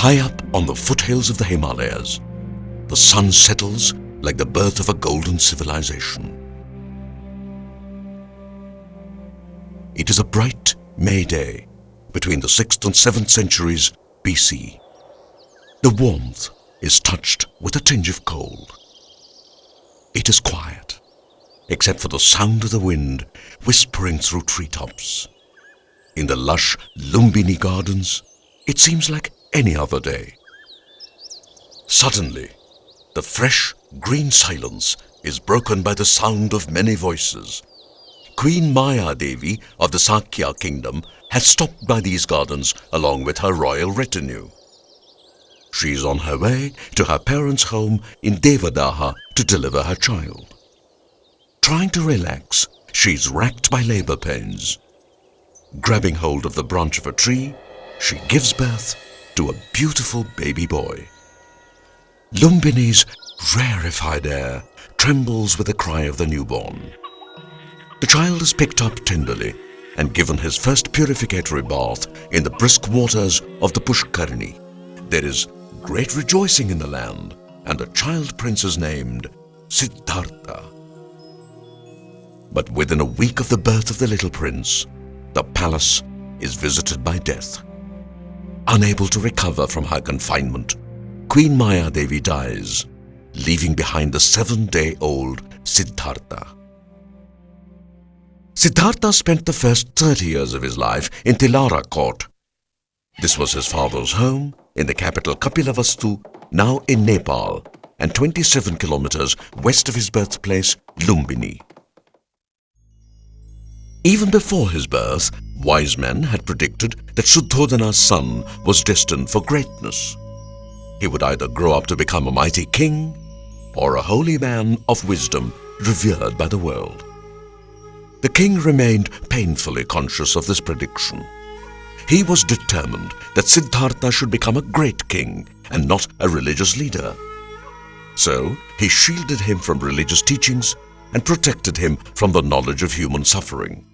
High up on the foothills of the Himalayas, the sun settles like the birth of a golden civilization. It is a bright May day between the 6th and 7th centuries BC. The warmth is touched with a tinge of cold. It is quiet, except for the sound of the wind whispering through treetops. In the lush Lumbini gardens, it seems like any other day. Suddenly, the fresh green silence is broken by the sound of many voices. Queen Maya Devi of the Sakya kingdom has stopped by these gardens along with her royal retinue. She is on her way to her parents' home in Devadaha to deliver her child. Trying to relax, she is racked by labor pains. Grabbing hold of the branch of a tree, she gives birth to a beautiful baby boy. Lumbini's rarefied air trembles with the cry of the newborn. The child is picked up tenderly and given his first purificatory bath in the brisk waters of the Pushkarni. There is great rejoicing in the land, and the child prince is named Siddhartha. But within a week of the birth of the little prince, the palace is visited by death. Unable to recover from her confinement, Queen Maya Devi dies, leaving behind the 7-day-old Siddhartha. Siddhartha spent the first 30 years of his life in Tilara court. This was his father's home in the capital Kapilavastu, now in Nepal, and 27 kilometers west of his birthplace, Lumbini. Even before his birth, wise men had predicted that Suddhodhana's son was destined for greatness. He would either grow up to become a mighty king or a holy man of wisdom revered by the world. The king remained painfully conscious of this prediction. He was determined that Siddhartha should become a great king and not a religious leader. So he shielded him from religious teachings and protected him from the knowledge of human suffering.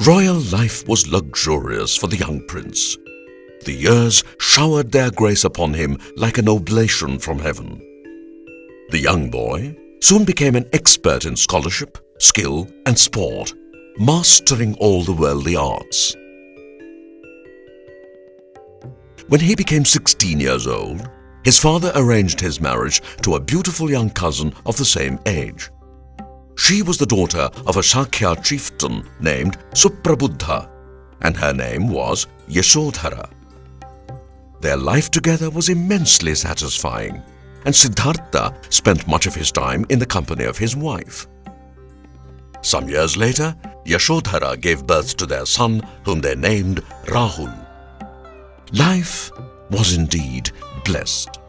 Royal life was luxurious for the young prince. The years showered their grace upon him like an oblation from heaven. The young boy soon became an expert in scholarship, skill, and sport, mastering all the worldly arts. When he became 16 years old, his father arranged his marriage to a beautiful young cousin of the same age. She was the daughter of a Sakya chieftain named Suprabuddha, and her name was Yashodhara. Their life together was immensely satisfying, and Siddhartha spent much of his time in the company of his wife. Some years later, Yashodhara gave birth to their son, whom they named Rahul. Life was indeed blessed,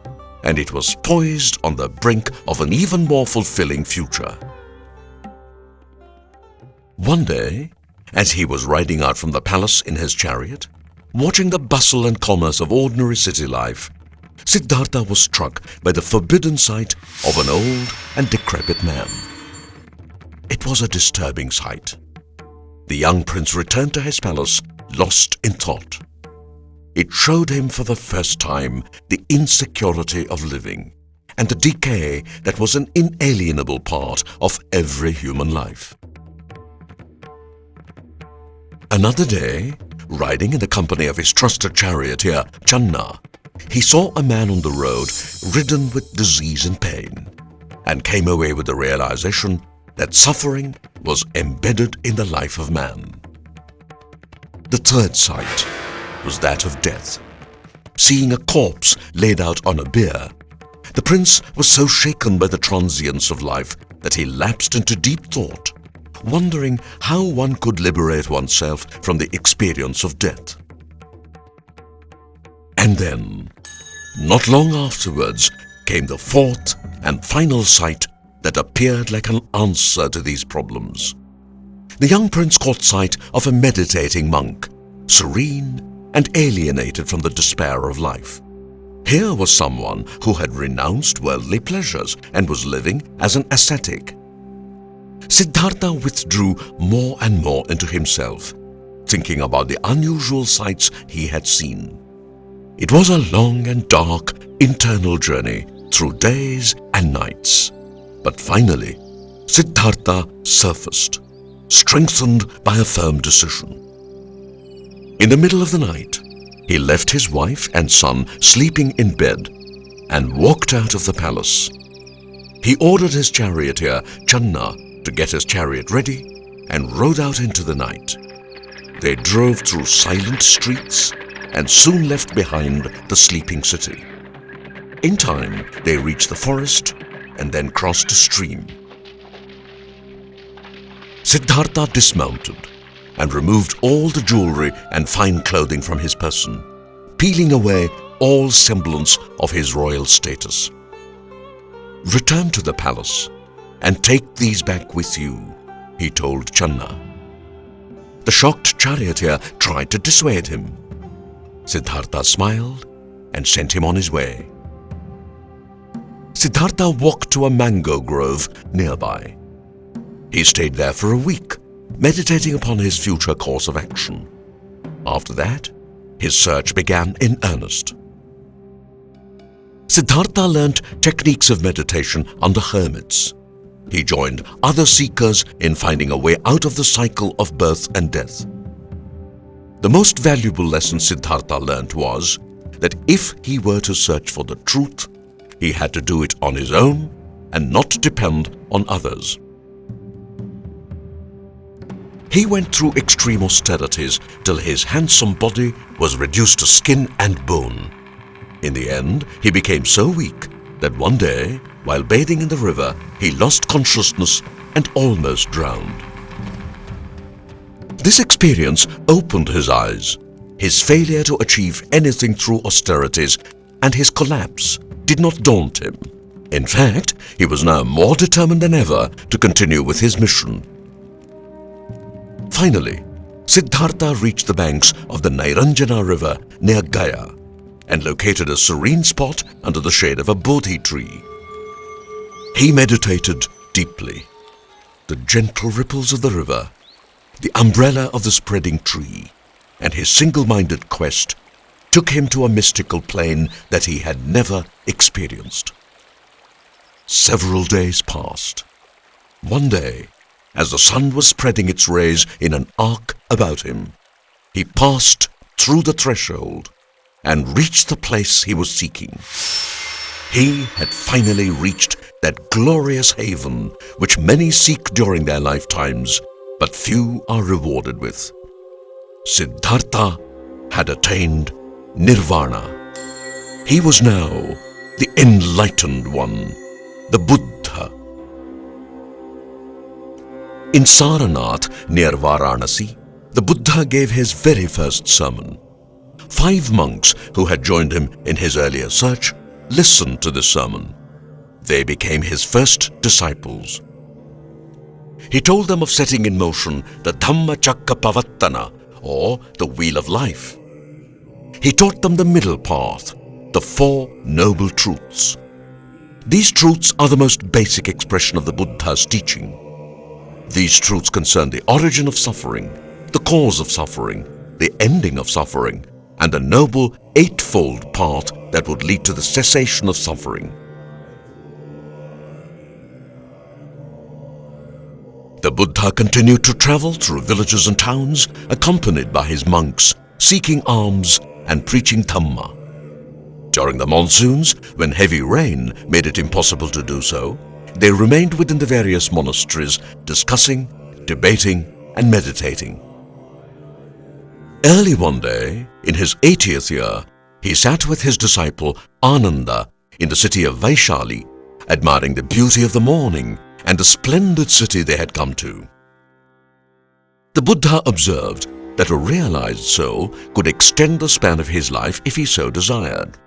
and it was poised on the brink of an even more fulfilling future. One day, as he was riding out from the palace in his chariot, watching the bustle and commerce of ordinary city life, Siddhartha was struck by the forbidden sight of an old and decrepit man. It was a disturbing sight. The young prince returned to his palace, lost in thought. It showed him for the first time the insecurity of living and the decay that was an inalienable part of every human life. Another day, riding in the company of his trusted charioteer, Channa, he saw a man on the road ridden with disease and pain, and came away with the realization that suffering was embedded in the life of man. The third sight was that of death. Seeing a corpse laid out on a bier, the prince was so shaken by the transience of life that he lapsed into deep thought, wondering how one could liberate oneself from the experience of death. And then, not long afterwards, came the fourth and final sight that appeared like an answer to these problems. The young prince caught sight of a meditating monk, serene and alienated from the despair of life. Here was someone who had renounced worldly pleasures and was living as an ascetic. Siddhartha withdrew more and more into himself, thinking about the unusual sights he had seen. It was a long and dark internal journey through days and nights. But finally, Siddhartha surfaced, strengthened by a firm decision. In the middle of the night, he left his wife and son sleeping in bed and walked out of the palace. He ordered his charioteer, Channa, to get his chariot ready and rode out into the night. They drove through silent streets and soon left behind the sleeping city. In time, they reached the forest and then crossed a stream. Siddhartha dismounted and removed all the jewelry and fine clothing from his person, peeling away all semblance of his royal status. "Return to the palace and take these back with you," he told Channa. The shocked charioteer tried to dissuade him. Siddhartha smiled and sent him on his way. Siddhartha walked to a mango grove nearby. He stayed there for a week, meditating upon his future course of action. After that, his search began in earnest. Siddhartha learnt techniques of meditation under hermits. He joined other seekers in finding a way out of the cycle of birth and death. The most valuable lesson Siddhartha learnt was that if he were to search for the truth, he had to do it on his own and not depend on others. He went through extreme austerities till his handsome body was reduced to skin and bone. In the end, he became so weak that one day, while bathing in the river, he lost consciousness and almost drowned. This experience opened his eyes. His failure to achieve anything through austerities and his collapse did not daunt him. In fact, he was now more determined than ever to continue with his mission. Finally, Siddhartha reached the banks of the Nairanjana river near Gaya and located a serene spot under the shade of a Bodhi tree. He meditated deeply. The gentle ripples of the river, the umbrella of the spreading tree, and his single-minded quest took him to a mystical plane that he had never experienced. Several days passed. One day, as the sun was spreading its rays in an arc about him, he passed through the threshold and reached the place he was seeking. He had finally reached that glorious haven which many seek during their lifetimes, but few are rewarded with. Siddhartha had attained Nirvana. He was now the enlightened one, the Buddha. In Saranath, near Varanasi, the Buddha gave his very first sermon. 5 monks who had joined him in his earlier search listened to this sermon. They became his first disciples. He told them of setting in motion the Dhammacakkappavattana, or the Wheel of Life. He taught them the middle path, the 4 Noble Truths. These truths are the most basic expression of the Buddha's teaching. These truths concern the origin of suffering, the cause of suffering, the ending of suffering, and the noble 8-fold path that would lead to the cessation of suffering. The Buddha continued to travel through villages and towns, accompanied by his monks, seeking alms and preaching Dhamma. During the monsoons, when heavy rain made it impossible to do so, they remained within the various monasteries, discussing, debating, and meditating. Early one day, in his 80th year, he sat with his disciple Ananda in the city of Vaishali, admiring the beauty of the morning and the splendid city they had come to. The Buddha observed that a realized soul could extend the span of his life if he so desired.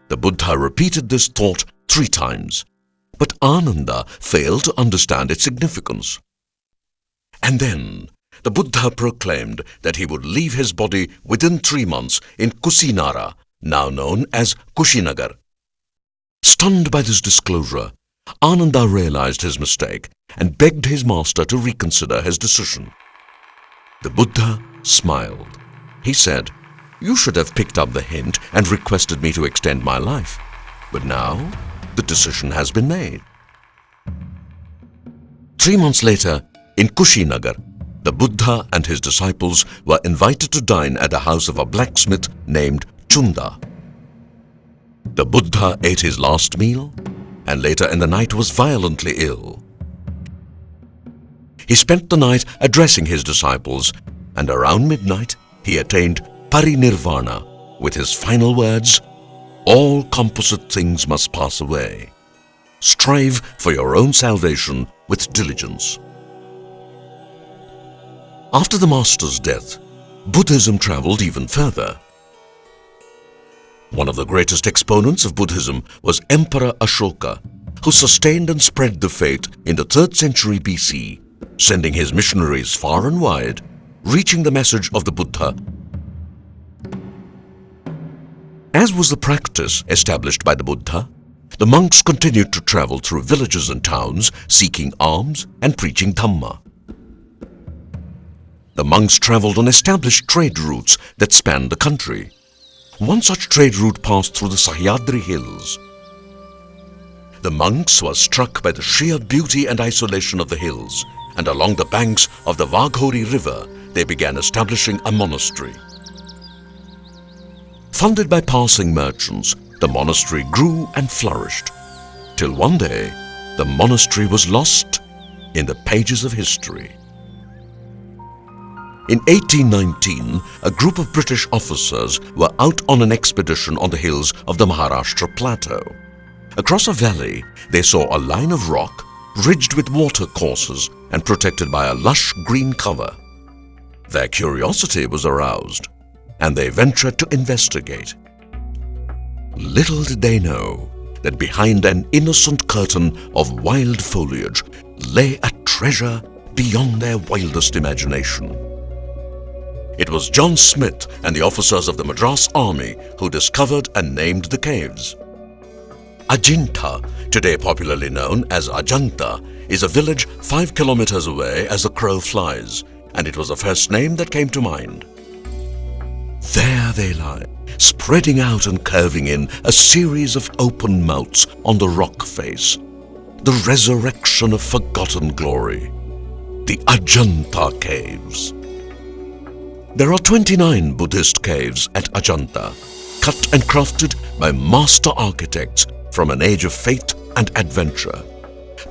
The Buddha repeated this thought 3 times, but Ananda failed to understand its significance. And then the Buddha proclaimed that he would leave his body within 3 months in Kusinara, now known as Kushinagar. Stunned by this disclosure, Ananda realized his mistake and begged his master to reconsider his decision. The Buddha smiled. He said, You should have picked up the hint and requested me to extend my life. But now, the decision has been made. 3 months later, in Kushinagar, the Buddha and his disciples were invited to dine at the house of a blacksmith named Chunda. The Buddha ate his last meal and later in the night was violently ill. He spent the night addressing his disciples, and around midnight he attained parinirvana with his final words, "All composite things must pass away. Strive for your own salvation with diligence." After the master's death, Buddhism traveled even further. One of the greatest exponents of Buddhism was Emperor Ashoka, who sustained and spread the faith in the 3rd century BC, sending his missionaries far and wide, reaching the message of the Buddha. As was the practice established by the Buddha, the monks continued to travel through villages and towns, seeking alms and preaching Dhamma. The monks traveled on established trade routes that spanned the country. One such trade route passed through the Sahyadri hills. The monks were struck by the sheer beauty and isolation of the hills, and along the banks of the Vaghori river, they began establishing a monastery. Funded by passing merchants, the monastery grew and flourished, till one day the monastery was lost in the pages of history. In 1819, a group of British officers were out on an expedition on the hills of the Maharashtra Plateau. Across a valley, they saw a line of rock ridged with water courses and protected by a lush green cover. Their curiosity was aroused, and they ventured to investigate. Little did they know that behind an innocent curtain of wild foliage lay a treasure beyond their wildest imagination. It was John Smith and the officers of the Madras Army who discovered and named the caves. Ajanta, today popularly known as Ajanta, is a village 5 kilometers away as the crow flies, and it was the first name that came to mind. There they lie, spreading out and curving in a series of open mouths on the rock face. The resurrection of forgotten glory. The Ajanta Caves. There are 29 Buddhist caves at Ajanta, cut and crafted by master architects from an age of faith and adventure,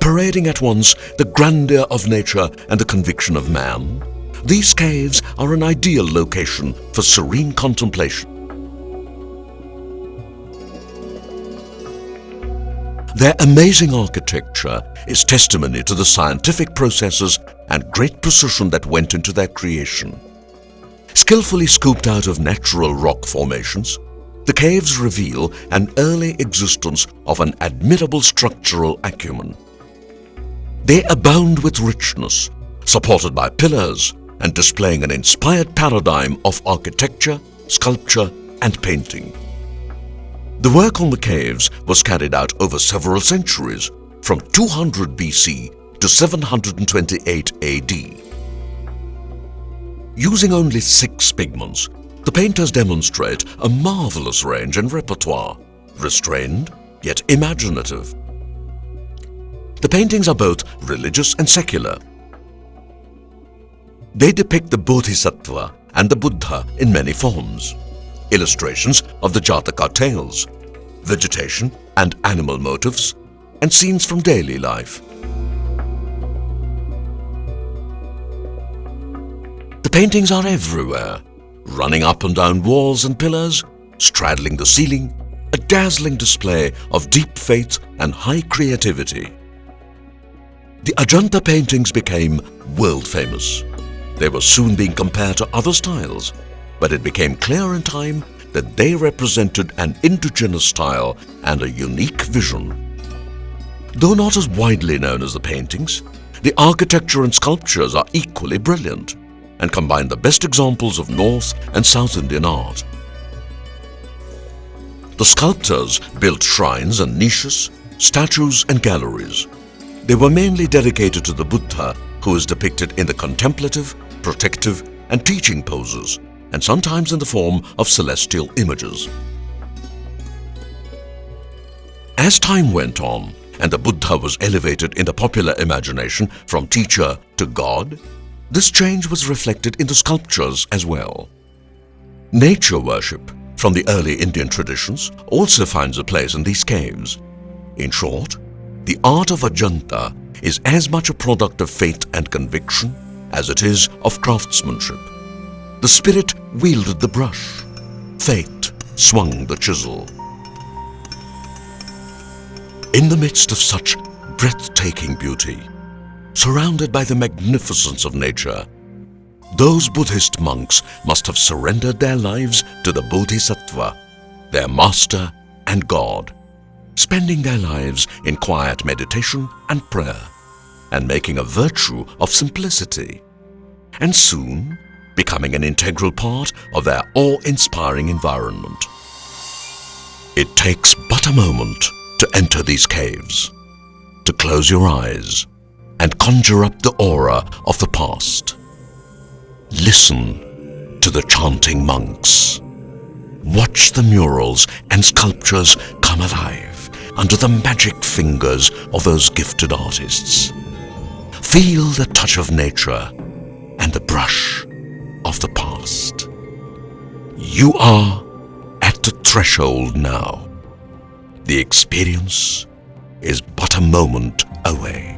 parading at once the grandeur of nature and the conviction of man. These caves are an ideal location for serene contemplation. Their amazing architecture is testimony to the scientific processes and great precision that went into their creation. Skillfully scooped out of natural rock formations, the caves reveal an early existence of an admirable structural acumen. They abound with richness, supported by pillars and displaying an inspired paradigm of architecture, sculpture, and painting. The work on the caves was carried out over several centuries, from 200 BC to 728 AD. Using only 6 pigments, the painters demonstrate a marvelous range and repertoire, restrained yet imaginative. The paintings are both religious and secular. They depict the Bodhisattva and the Buddha in many forms, illustrations of the Jataka tales, vegetation and animal motifs, and scenes from daily life. The paintings are everywhere, running up and down walls and pillars, straddling the ceiling, a dazzling display of deep faith and high creativity. The Ajanta paintings became world famous. They were soon being compared to other styles, but it became clear in time that they represented an indigenous style and a unique vision. Though not as widely known as the paintings, the architecture and sculptures are equally brilliant and combine the best examples of North and South Indian art. The sculptors built shrines and niches, statues and galleries. They were mainly dedicated to the Buddha, who is depicted in the contemplative, protective and teaching poses, and sometimes in the form of celestial images. As time went on and the Buddha was elevated in the popular imagination from teacher to God, this change was reflected in the sculptures as well. Nature worship from the early Indian traditions also finds a place in these caves. In short, the art of Ajanta is as much a product of faith and conviction as it is of craftsmanship. The spirit wielded the brush, faith swung the chisel. In the midst of such breathtaking beauty, surrounded by the magnificence of nature, those Buddhist monks must have surrendered their lives to the Bodhisattva, their master and God, spending their lives in quiet meditation and prayer, and making a virtue of simplicity, and soon becoming an integral part of their awe-inspiring environment. It takes but a moment to enter these caves, to close your eyes and conjure up the aura of the past. Listen to the chanting monks. Watch the murals and sculptures come alive under the magic fingers of those gifted artists. Feel the touch of nature and the brush of the past. You are at the threshold now. The experience is but a moment away.